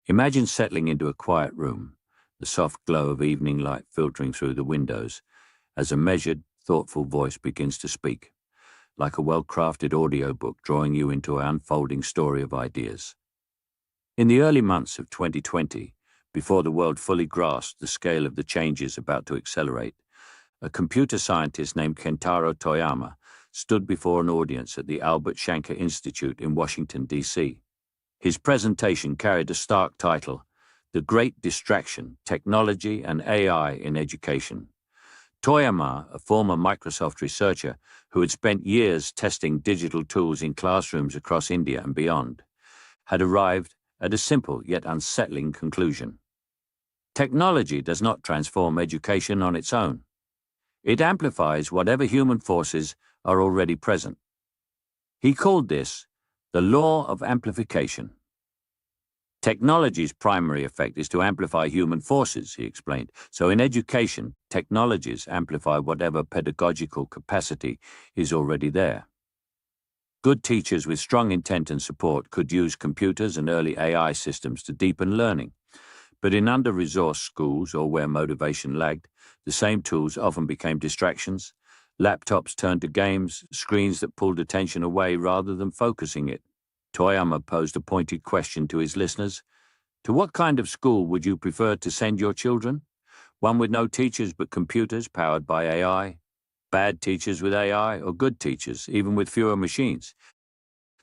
Imagine settling into a quiet room, the soft glow of evening light filtering through the windows, as a measured, thoughtful voice begins to speak, like a well-crafted audiobook drawing you into an unfolding story of ideas. In the early months of 2020, before the world fully grasped the scale of the changes about to accelerate, a computer scientist named Kentaro Toyama stood before an audience at the Albert Shanker Institute in Washington, D.C. His presentation carried a stark title, The Great Distraction, Technology and AI in Education. Toyama, a former Microsoft researcher who had spent years testing digital tools in classrooms across India and beyond, had arrived at a simple yet unsettling conclusion. Technology does not transform education on its own. It amplifies whatever human forces are already present. He called this the Law of Amplification. Technology's primary effect is to amplify human forces, he explained. So in education, technologies amplify whatever pedagogical capacity is already there. Good teachers with strong intent and support could use computers and early AI systems to deepen learning. But in under-resourced schools or where motivation lagged, the same tools often became distractions. Laptops turned to games, screens that pulled attention away rather than focusing it. Toyama posed a pointed question to his listeners. To what kind of school would you prefer to send your children? One with no teachers but computers powered by AI? Bad teachers with AI, or good teachers, even with fewer machines?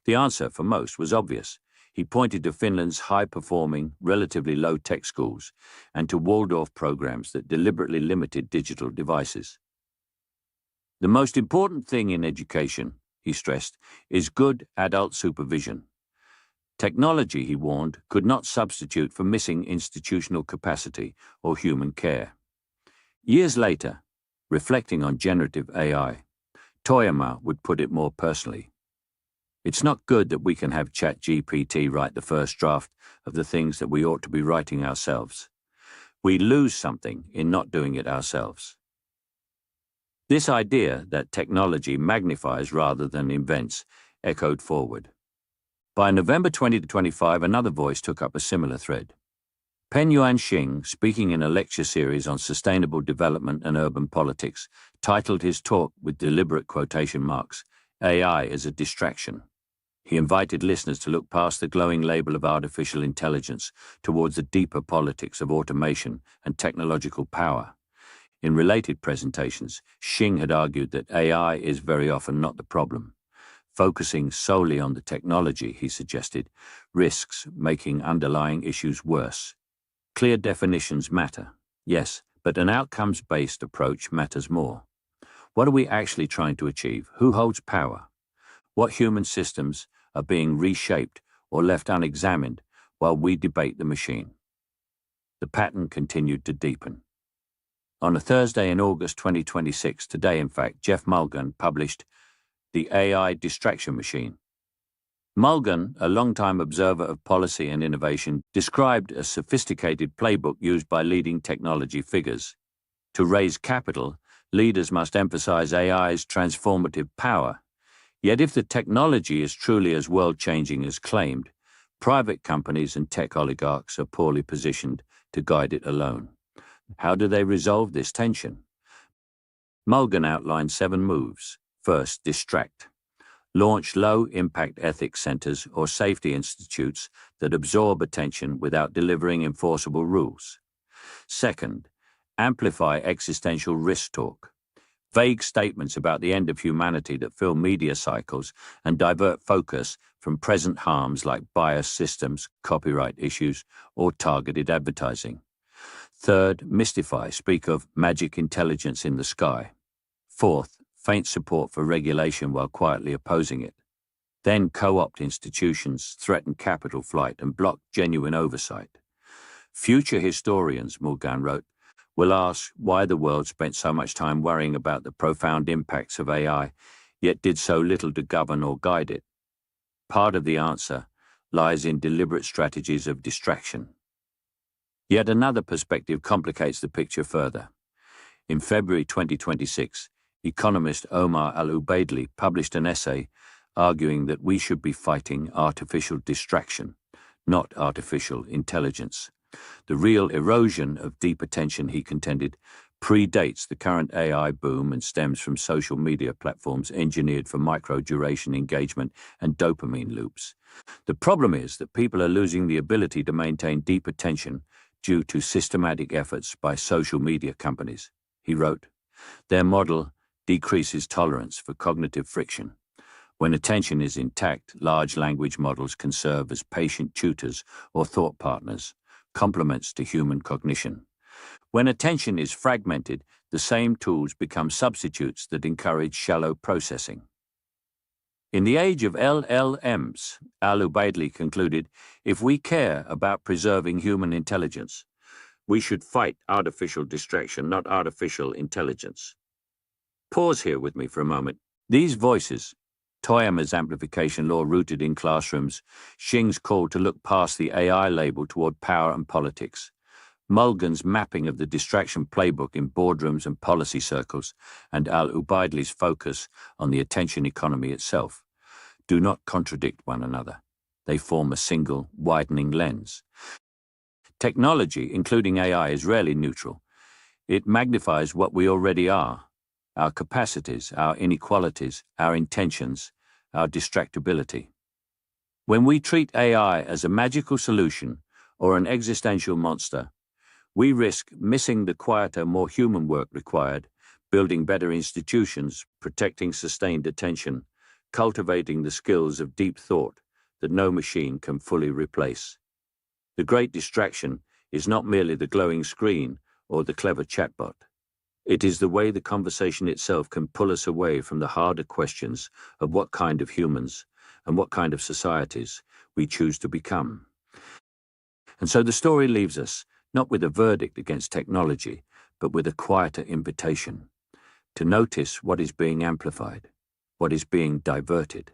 The answer, for most, was obvious. He pointed to Finland's high-performing, relatively low-tech schools and to Waldorf programs that deliberately limited digital devices. The most important thing in education, he stressed, is good adult supervision. Technology, he warned, could not substitute for missing institutional capacity or human care. Years later, reflecting on generative AI, Toyama would put it more personally. It's not good that we can have ChatGPT write the first draft of the things that we ought to be writing ourselves. We lose something in not doing it ourselves. This idea that technology magnifies rather than invents echoed forward. By November 2025, another voice took up a similar thread. Pen-Yuan Hsing, speaking in a lecture series on sustainable development and urban politics, titled his talk with deliberate quotation marks, AI as a Distraction. He invited listeners to look past the glowing label of artificial intelligence towards the deeper politics of automation and technological power. In related presentations, Hsing had argued that AI is very often not the problem. Focusing solely on the technology, he suggested, risks making underlying issues worse. Clear definitions matter, yes, but an outcomes-based approach matters more. What are we actually trying to achieve? Who holds power? What human systems are being reshaped or left unexamined while we debate the machine? The pattern continued to deepen. On a Thursday in August 2026, today in fact, Geoff Mulgan published The AI Distraction Machine. Mulgan, a longtime observer of policy and innovation, described a sophisticated playbook used by leading technology figures. To raise capital, leaders must emphasize AI's transformative power. Yet if the technology is truly as world-changing as claimed, private companies and tech oligarchs are poorly positioned to guide it alone. How do they resolve this tension? Mulgan outlined 7 moves. First, distract. Launch low-impact ethics centers or safety institutes that absorb attention without delivering enforceable rules. Second, amplify existential risk talk. Vague statements about the end of humanity that fill media cycles and divert focus from present harms like biased systems, copyright issues, or targeted advertising. Third, mystify, speak of magic intelligence in the sky. Fourth, faint support for regulation while quietly opposing it. Then co-opt institutions, threaten capital flight, and block genuine oversight. Future historians, Mulgan wrote, will ask why the world spent so much time worrying about the profound impacts of AI, yet did so little to govern or guide it. Part of the answer lies in deliberate strategies of distraction. Yet another perspective complicates the picture further. In February 2026, economist Omar Al-Ubaydli published an essay arguing that we should be fighting artificial distraction, not artificial intelligence. The real erosion of deep attention, he contended, predates the current AI boom and stems from social media platforms engineered for micro-duration engagement and dopamine loops. The problem is that people are losing the ability to maintain deep attention due to systematic efforts by social media companies. He wrote, "Their model decreases tolerance for cognitive friction. When attention is intact, large language models can serve as patient tutors or thought partners, complements to human cognition. When attention is fragmented, the same tools become substitutes that encourage shallow processing." In the age of LLMs, Al-Ubaydli concluded, if we care about preserving human intelligence, we should fight artificial distraction, not artificial intelligence. Pause here with me for a moment. These voices, Toyama's amplification law rooted in classrooms, Hsing's call to look past the AI label toward power and politics, Mulgan's mapping of the distraction playbook in boardrooms and policy circles, and Al-Ubaydli's focus on the attention economy itself, do not contradict one another. They form a single, widening lens. Technology, including AI, is rarely neutral. It magnifies what we already are: our capacities, our inequalities, our intentions, our distractibility. When we treat AI as a magical solution or an existential monster, we risk missing the quieter, more human work required, building better institutions, protecting sustained attention, cultivating the skills of deep thought that no machine can fully replace. The great distraction is not merely the glowing screen or the clever chatbot. It is the way the conversation itself can pull us away from the harder questions of what kind of humans and what kind of societies we choose to become. And so the story leaves us not with a verdict against technology, but with a quieter invitation to notice what is being amplified, what is being diverted,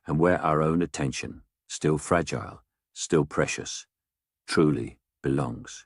and where our own attention, still fragile, still precious, truly belongs.